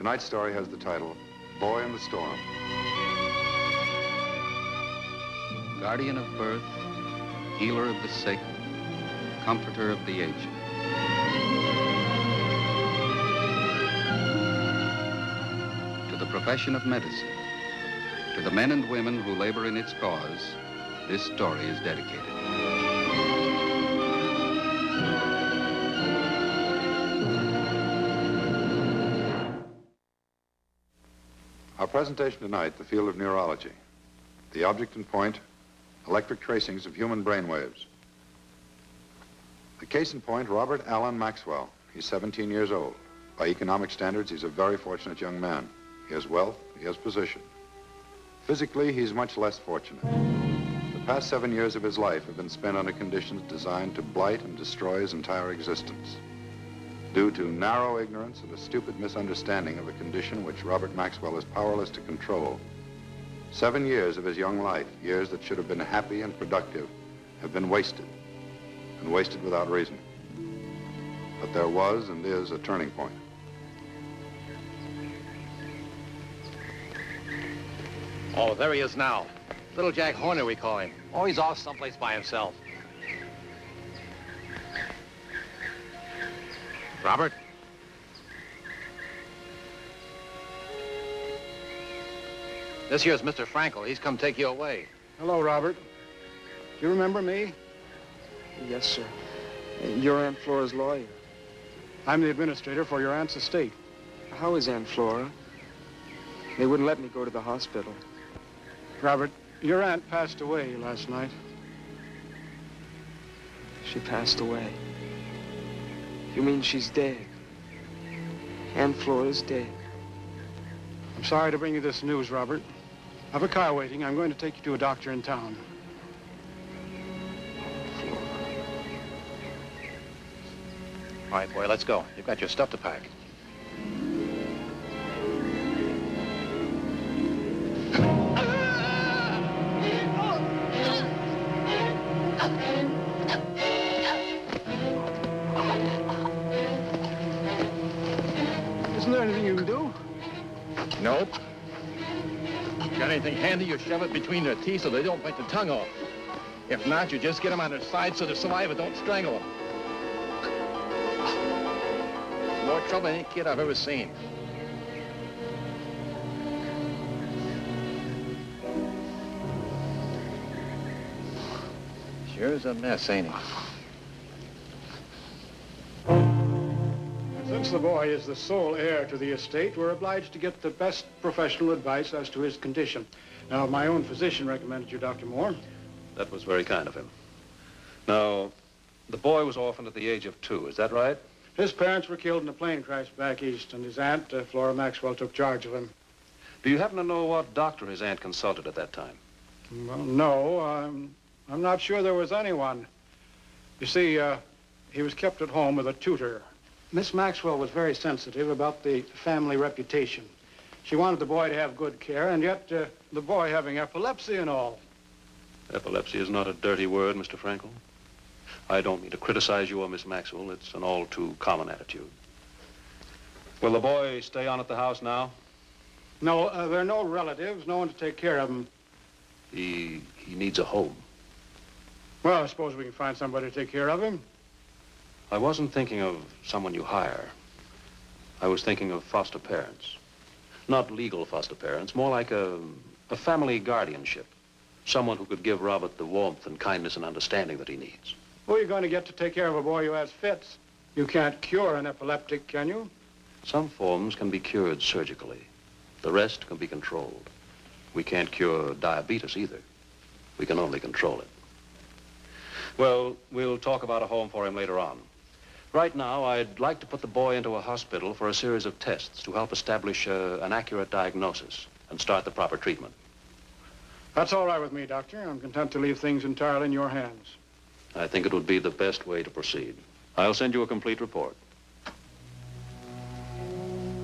Tonight's story has the title, Boy in the Storm. Guardian of birth, healer of the sick, comforter of the aged. To the profession of medicine, to the men and women who labor in its cause, this story is dedicated. Our presentation tonight, the field of neurology. The object in point, electric tracings of human brainwaves. The case in point, Robert Allen Maxwell. He's 17 years old. By economic standards, he's a very fortunate young man. He has wealth, he has position. Physically, he's much less fortunate. The past 7 years of his life have been spent under conditions designed to blight and destroy his entire existence, due to narrow ignorance and a stupid misunderstanding of a condition which Robert Maxwell is powerless to control. 7 years of his young life, years that should have been happy and productive, have been wasted, and wasted without reason. But there was and is a turning point. Oh, there he is now. Little Jack Horner, we call him. Oh, he's off someplace by himself. Robert? This here's Mr. Frankel. He's come take you away. Hello, Robert. Do you remember me? Yes, sir. You're Aunt Flora's lawyer. I'm the administrator for your aunt's estate. How is Aunt Flora? They wouldn't let me go to the hospital. Robert, your aunt passed away last night. She passed away. You mean she's dead? Aunt Flora's dead. I'm sorry to bring you this news, Robert. I have a car waiting. I'm going to take you to a doctor in town. All right, boy, let's go. You've got your stuff to pack. Isn't there anything you can do? Nope. Got anything handy, you shove it between their teeth so they don't bite the tongue off. If not, you just get them on their side so the saliva don't strangle them. More trouble than any kid I've ever seen. Sure is a mess, ain't he? Since the boy is the sole heir to the estate, we're obliged to get the best professional advice as to his condition. Now, my own physician recommended you, Dr. Moore. That was very kind of him. Now, the boy was orphaned at the age of 2, is that right? His parents were killed in a plane crash back east, and his aunt, Flora Maxwell, took charge of him. Do you happen to know what doctor his aunt consulted at that time? Well, no, I'm not sure there was anyone. You see, he was kept at home with a tutor. Miss Maxwell was very sensitive about the family reputation. She wanted the boy to have good care, and yet the boy having epilepsy and all. Epilepsy is not a dirty word, Mr. Frankel. I don't mean to criticize you or Miss Maxwell. It's an all too common attitude. Will the boy stay on at the house now? No, there are no relatives, no one to take care of him. He needs a home. Well, I suppose we can find somebody to take care of him. I wasn't thinking of someone you hire. I was thinking of foster parents. Not legal foster parents, more like a family guardianship. Someone who could give Robert the warmth and kindness and understanding that he needs. Who are you going to get to take care of a boy who has fits? You can't cure an epileptic, can you? Some forms can be cured surgically. The rest can be controlled. We can't cure diabetes either. We can only control it. Well, we'll talk about a home for him later on. Right now, I'd like to put the boy into a hospital for a series of tests to help establish an accurate diagnosis and start the proper treatment. That's all right with me, Doctor. I'm content to leave things entirely in your hands. I think it would be the best way to proceed. I'll send you a complete report.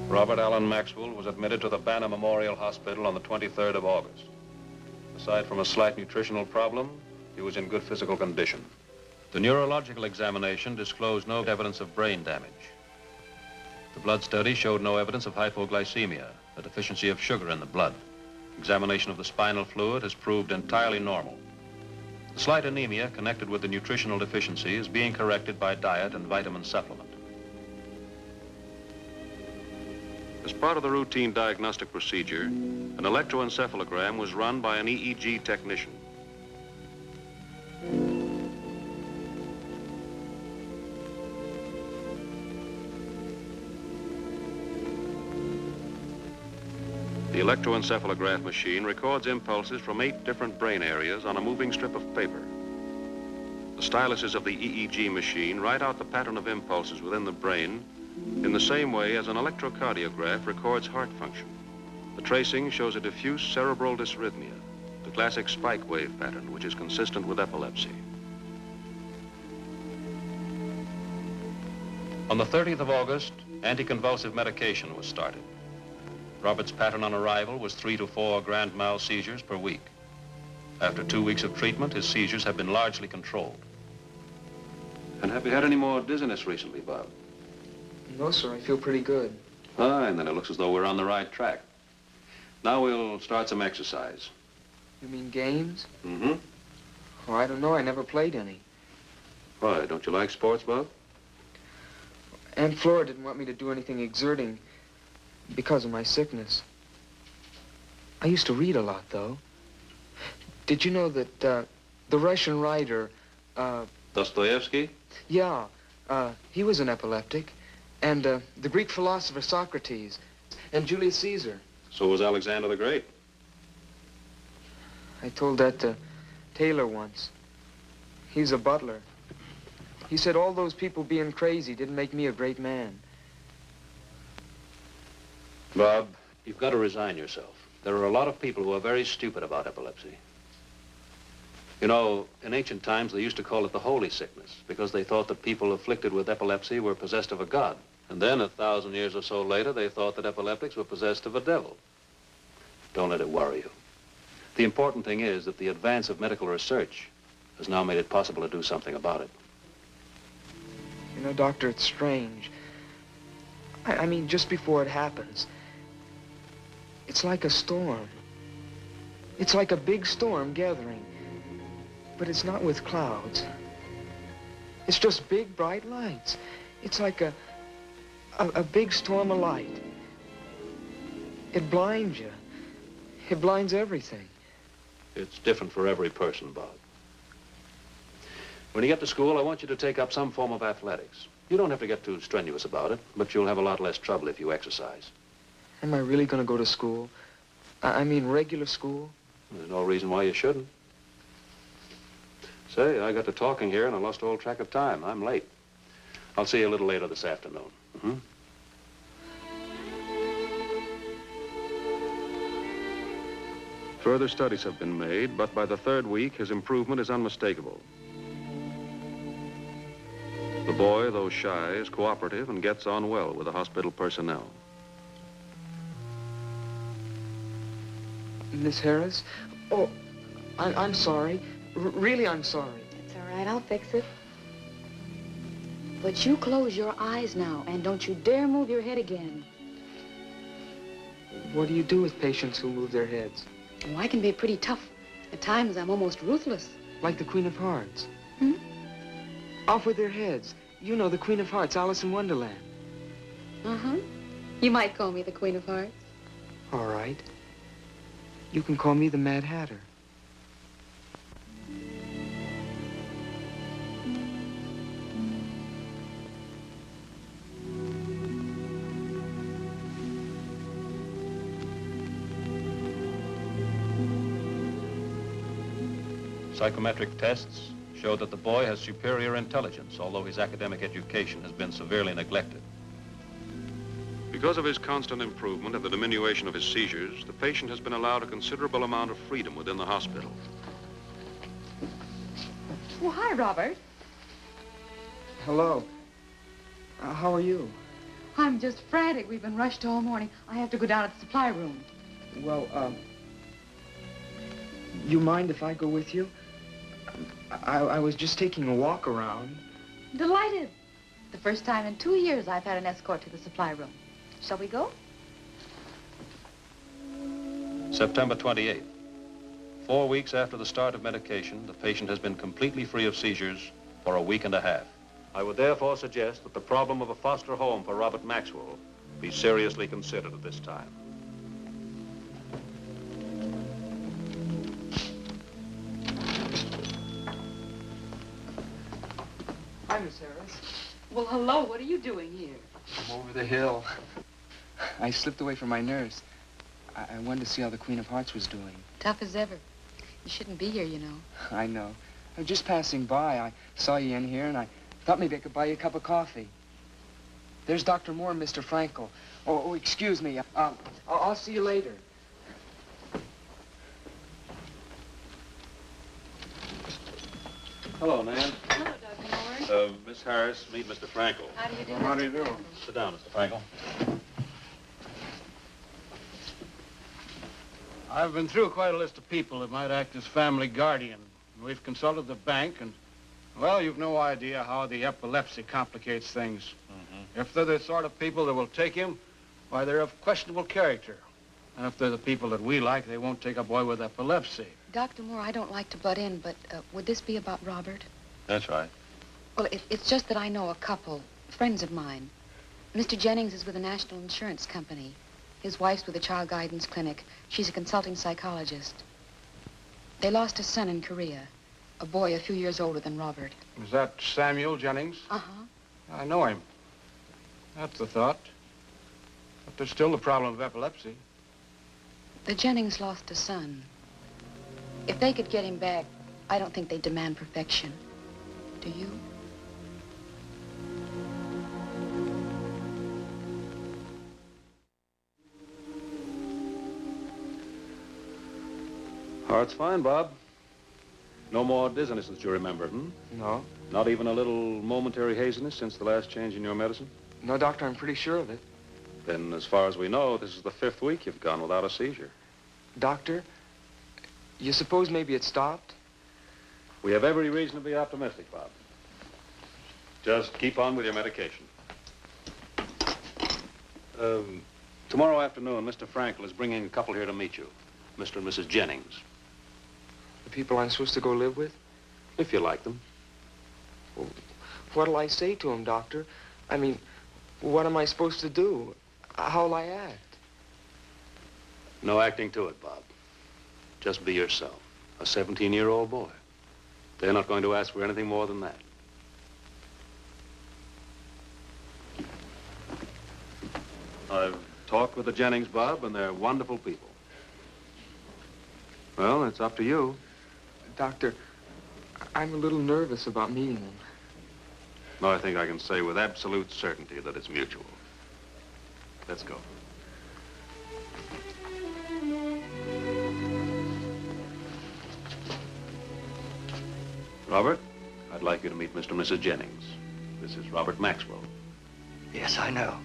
Robert Allen Maxwell was admitted to the Banner Memorial Hospital on the 23rd of August. Aside from a slight nutritional problem, he was in good physical condition. The neurological examination disclosed no evidence of brain damage. The blood study showed no evidence of hypoglycemia, a deficiency of sugar in the blood. Examination of the spinal fluid has proved entirely normal. The slight anemia connected with the nutritional deficiency is being corrected by diet and vitamin supplement. As part of the routine diagnostic procedure, an electroencephalogram was run by an EEG technician. The electroencephalograph machine records impulses from 8 different brain areas on a moving strip of paper. The styluses of the EEG machine write out the pattern of impulses within the brain in the same way as an electrocardiograph records heart function. The tracing shows a diffuse cerebral dysrhythmia, the classic spike wave pattern, which is consistent with epilepsy. On the 30th of August, anticonvulsive medication was started. Robert's pattern on arrival was 3 to 4 grand mal seizures per week. After 2 weeks of treatment, his seizures have been largely controlled. And have you had any more dizziness recently, Bob? No, sir, I feel pretty good. Fine, then it looks as though we're on the right track. Now we'll start some exercise. You mean games? Mm-hmm. Oh, I don't know, I never played any. Why, don't you like sports, Bob? Aunt Flora didn't want me to do anything exerting because of my sickness. I used to read a lot, though. Did you know that the Russian writer, Dostoevsky? Yeah, he was an epileptic. And the Greek philosopher Socrates and Julius Caesar. So was Alexander the Great. I told that to Taylor once. He's a butler. He said all those people being crazy didn't make me a great man. Bob, you've got to resign yourself. There are a lot of people who are very stupid about epilepsy. You know, in ancient times, they used to call it the holy sickness because they thought that people afflicted with epilepsy were possessed of a god. And then 1,000 years or so later, they thought that epileptics were possessed of a devil. Don't let it worry you. The important thing is that the advance of medical research has now made it possible to do something about it. You know, Doctor, it's strange. I mean, just before it happens, it's like a storm. It's like a big storm gathering. But it's not with clouds. It's just big, bright lights. It's like a big storm of light. It blinds you. It blinds everything. It's different for every person, Bob. When you get to school, I want you to take up some form of athletics. You don't have to get too strenuous about it, but you'll have a lot less trouble if you exercise. Am I really going to go to school? I mean, regular school? There's no reason why you shouldn't. Say, I got to talking here and I lost all track of time. I'm late. I'll see you a little later this afternoon. Mm-hmm. Further studies have been made, but by the 3rd week, his improvement is unmistakable. The boy, though shy, is cooperative and gets on well with the hospital personnel. Miss Harris? Oh, I'm sorry. Really, I'm sorry. It's all right, I'll fix it. But you close your eyes now, and don't you dare move your head again. What do you do with patients who move their heads? Oh, I can be pretty tough. At times, I'm almost ruthless. Like the Queen of Hearts. Hmm? Off with their heads. You know, the Queen of Hearts, Alice in Wonderland. Uh-huh. You might call me the Queen of Hearts. All right. You can call me the Mad Hatter. Psychometric tests show that the boy has superior intelligence, although his academic education has been severely neglected. Because of his constant improvement and the diminution of his seizures, the patient has been allowed a considerable amount of freedom within the hospital. Oh, hi, Robert. Hello. How are you? I'm just frantic. We've been rushed all morning. I have to go down to the supply room. Well, you mind if I go with you? I was just taking a walk around. Delighted. The first time in 2 years I've had an escort to the supply room. Shall we go? September 28th. 4 weeks after the start of medication, the patient has been completely free of seizures for a week and a half. I would therefore suggest that the problem of a foster home for Robert Maxwell be seriously considered at this time. Hi, Miss Harris. Well, hello. What are you doing here? I'm over the hill. I slipped away from my nurse. I wanted to see how the Queen of Hearts was doing. Tough as ever. You shouldn't be here, you know. I know. I was just passing by. I saw you in here, and I thought maybe I could buy you a cup of coffee. There's Dr. Moore and Mr. Frankel. Oh, excuse me. I'll see you later. Hello, Nan. Hello, Dr. Moore. Miss Harris, meet Mr. Frankel. How do you do? How do you do? Sit down, Mr. Frankel. I've been through quite a list of people that might act as family guardian. We've consulted the bank, and, well, you've no idea how the epilepsy complicates things. If they're the sort of people that will take him, why, they're of questionable character. And if they're the people that we like, they won't take a boy with epilepsy. Dr. Moore, I don't like to butt in, but would this be about Robert? That's right. Well, it's just that I know a couple, friends of mine. Mr. Jennings is with a national insurance company. His wife's with a child guidance clinic. She's a consulting psychologist. They lost a son in Korea, a boy a few years older than Robert. Is that Samuel Jennings? Uh-huh. I know him. That's the thought. But there's still the problem of epilepsy. The Jennings lost a son. If they could get him back, I don't think they'd demand perfection. Do you? Heart's fine, Bob. No more dizziness that you remember, hmm? No. Not even a little momentary haziness since the last change in your medicine? No, Doctor, I'm pretty sure of it. Then, as far as we know, this is the 5th week you've gone without a seizure. Doctor, you suppose maybe it stopped? We have every reason to be optimistic, Bob. Just keep on with your medication. Tomorrow afternoon, Mr. Frankel is bringing a couple here to meet you. Mr. and Mrs. Jennings. The people I'm supposed to go live with? If you like them. Well, what'll I say to them, Doctor? I mean, what am I supposed to do? How'll I act? No acting to it, Bob. Just be yourself. A 17-year-old boy. They're not going to ask for anything more than that. I've talked with the Jennings, Bob, and they're wonderful people. Well, it's up to you. Doctor, I'm a little nervous about meeting them. No, I think I can say with absolute certainty that it's mutual. Let's go. Robert, I'd like you to meet Mr. and Mrs. Jennings. This is Robert Maxwell. Yes, I know.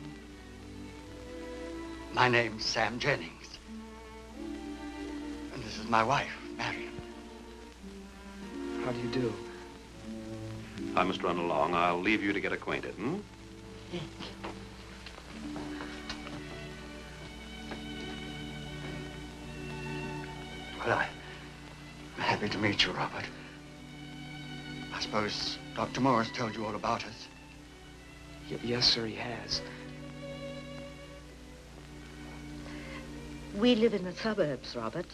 My name's Sam Jennings. And this is my wife, Marion. How do you do? I must run along. I'll leave you to get acquainted, hmm? Well, I'm happy to meet you, Robert. I suppose Dr. Morris told you all about us. Yes, sir, he has. We live in the suburbs, Robert.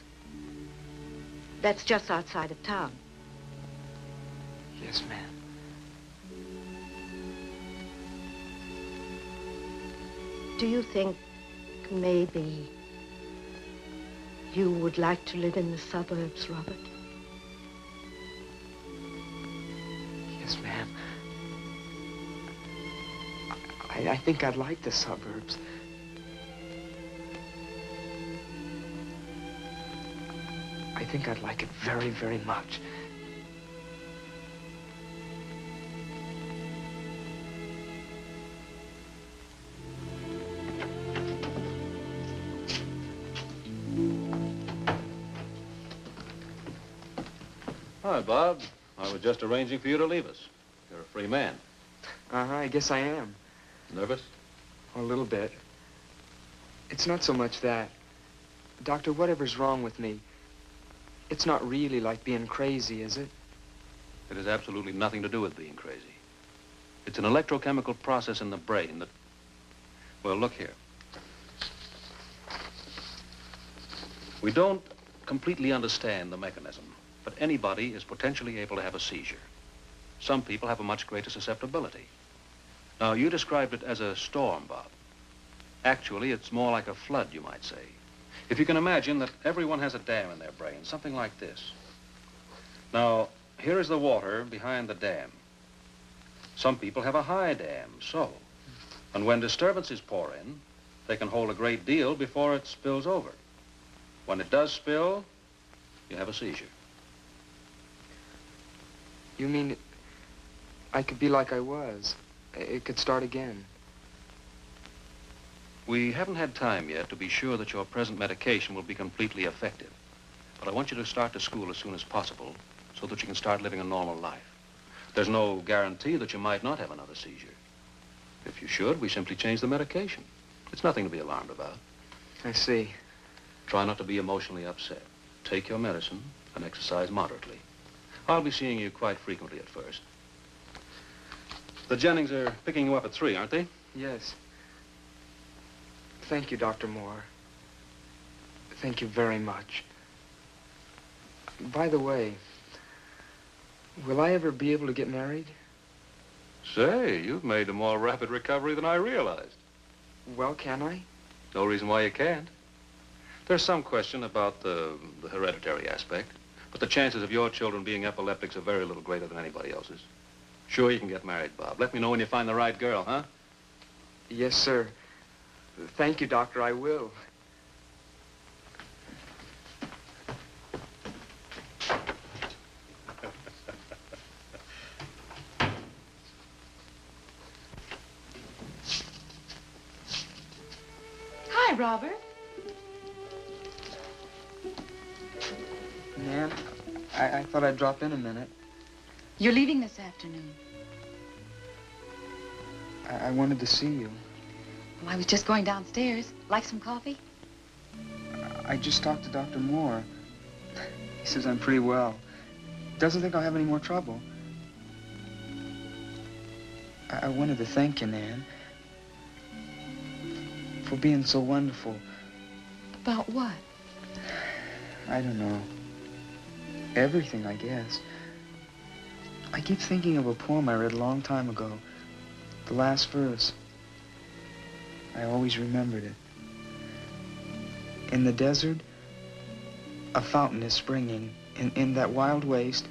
That's just outside of town. Yes, ma'am. Do you think maybe you would like to live in the suburbs, Robert? Yes, ma'am. I think I'd like the suburbs. I think I'd like it very, very much. Hi, Bob. I was just arranging for you to leave us. You're a free man. I guess I am. Nervous? A little bit. It's not so much that. Doctor, whatever's wrong with me, it's not really like being crazy, is it? It has absolutely nothing to do with being crazy. It's an electrochemical process in the brain that... Well, look here. We don't completely understand the mechanism, but anybody is potentially able to have a seizure. Some people have a much greater susceptibility. Now, you described it as a storm, Bob. Actually, it's more like a flood, you might say. If you can imagine that everyone has a dam in their brain, something like this. Now, here is the water behind the dam. Some people have a high dam, so. And when disturbances pour in, they can hold a great deal before it spills over. When it does spill, you have a seizure. You mean I could be like I was? It could start again? We haven't had time yet to be sure that your present medication will be completely effective. But I want you to start to school as soon as possible so that you can start living a normal life. There's no guarantee that you might not have another seizure. If you should, we simply change the medication. It's nothing to be alarmed about. I see. Try not to be emotionally upset. Take your medicine and exercise moderately. I'll be seeing you quite frequently at first. The Jennings are picking you up at 3, aren't they? Yes. Thank you, Dr. Moore. Thank you very much. By the way, will I ever be able to get married? Say, you've made a more rapid recovery than I realized. Well, can I? No reason why you can't. There's some question about the hereditary aspect, but the chances of your children being epileptics are very little greater than anybody else's. Sure, you can get married, Bob. Let me know when you find the right girl, huh? Yes, sir. Thank you, Doctor. I will. Hi, Robert. Nan, I thought I'd drop in a minute. You're leaving this afternoon. I wanted to see you. Well, I was just going downstairs. Like some coffee? I just talked to Dr. Moore. He says I'm pretty well. Doesn't think I'll have any more trouble. I wanted to thank you, Nan, for being so wonderful. About what? I don't know. Everything, I guess. I keep thinking of a poem I read a long time ago. The last verse. I always remembered it. In the desert, a fountain is springing. In that wild waste,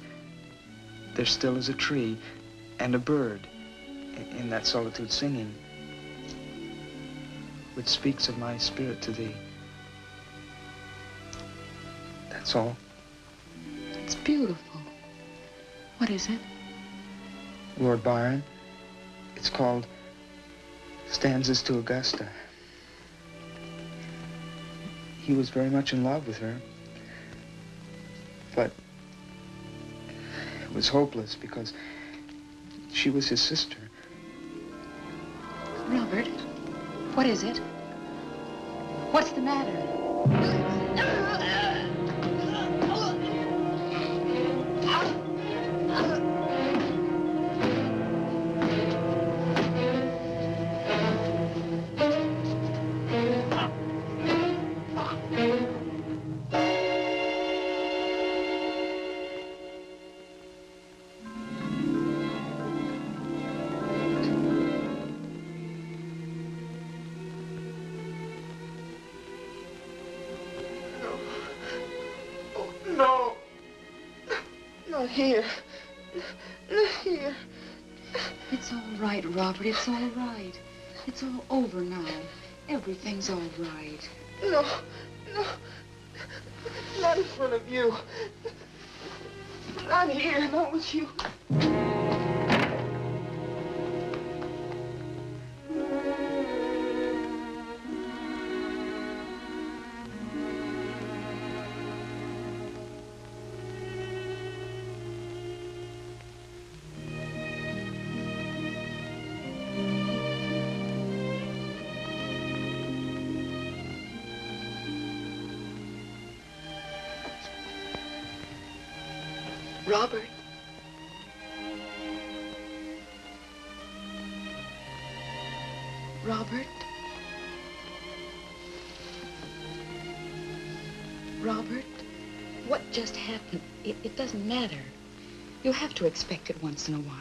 there still is a tree and a bird in that solitude singing, which speaks of my spirit to thee. That's all. It's beautiful. What is it? Lord Byron. It's called Stanzas to Augusta. He was very much in love with her, but it was hopeless because she was his sister. Robert, what is it? What's the matter? Not here. Not here. It's all right, Robert. It's all right. It's all over now. Everything's all right. No, no. Not in front of you. Not here, not with you. Robert. Robert. Robert, what just happened? It doesn't matter. You have to expect it once in a while.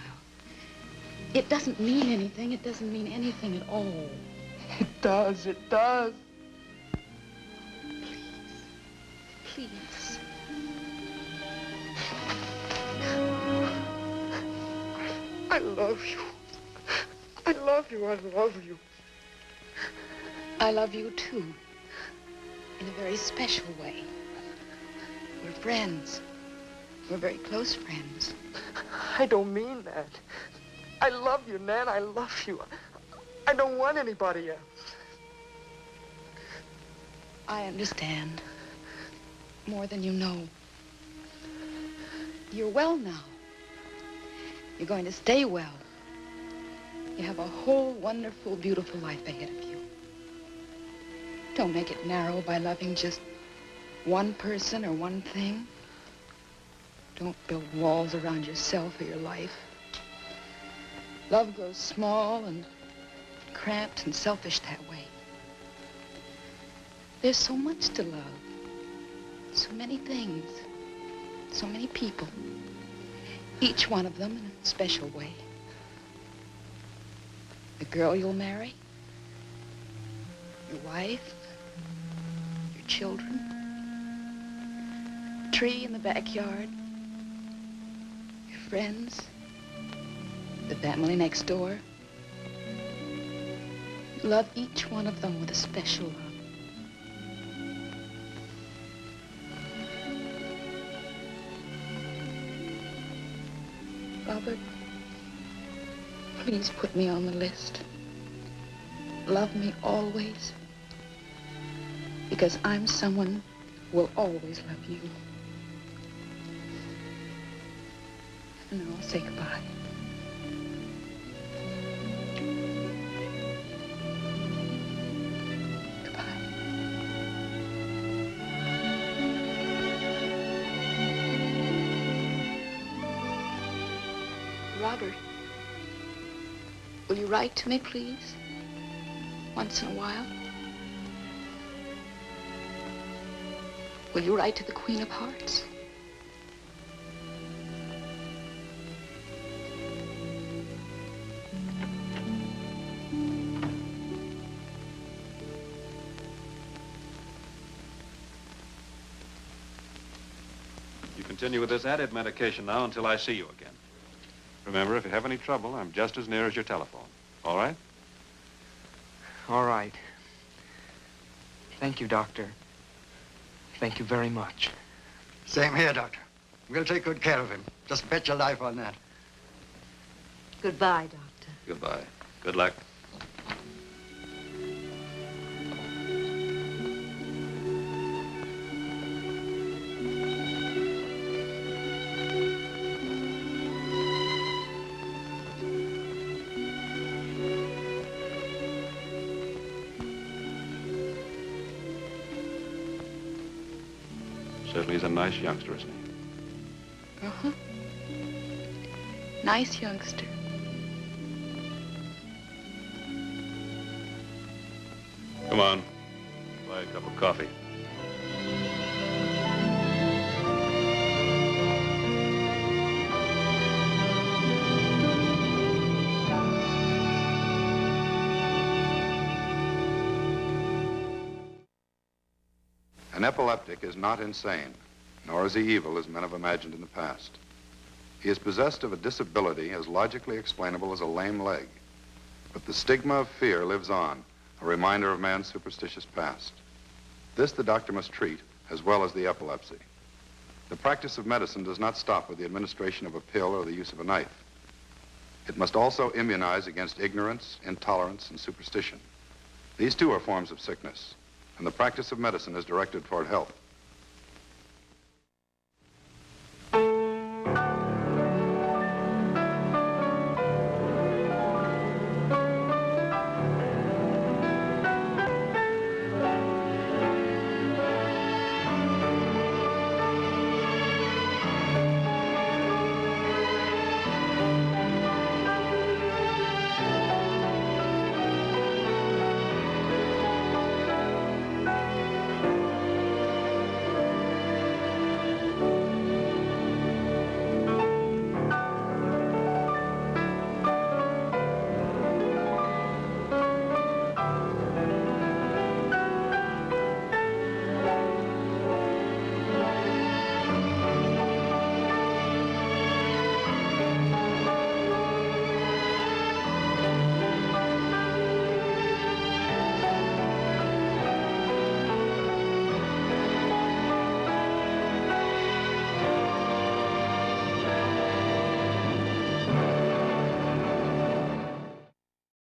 It doesn't mean anything. It doesn't mean anything at all. It does. It does. Please. I love you. I love you. I love you. I love you, too. In a very special way. We're friends. We're very close friends. I don't mean that. I love you, Nan. I love you. I don't want anybody else. I understand. More than you know. You're well now. You're going to stay well. You have a whole wonderful, beautiful life ahead of you. Don't make it narrow by loving just one person or one thing. Don't build walls around yourself or your life. Love grows small and cramped and selfish that way. There's so much to love. So many things. So many people. Each one of them in a special way. The girl you'll marry. Your wife. Your children. The tree in the backyard. Your friends. The family next door. You love each one of them with a special love. Robert, please put me on the list. Love me always. Because I'm someone who will always love you. And now I'll say goodbye. Robert, will you write to me, please? Once in a while? Will you write to the Queen of Hearts? You continue with this added medication now until I see you again. Remember, if you have any trouble, I'm just as near as your telephone. All right? All right. Thank you, Doctor. Thank you very much. Same here, Doctor. We'll take good care of him. Just bet your life on that. Goodbye, Doctor. Goodbye. Good luck. Certainly he's a nice youngster, isn't he? Uh-huh. Nice youngster. Come on. Buy a cup of coffee. An epileptic is not insane, nor is he evil as men have imagined in the past. He is possessed of a disability as logically explainable as a lame leg. But the stigma of fear lives on, a reminder of man's superstitious past. This the doctor must treat, as well as the epilepsy. The practice of medicine does not stop with the administration of a pill or the use of a knife. It must also immunize against ignorance, intolerance, and superstition. These too are forms of sickness, and the practice of medicine is directed toward health.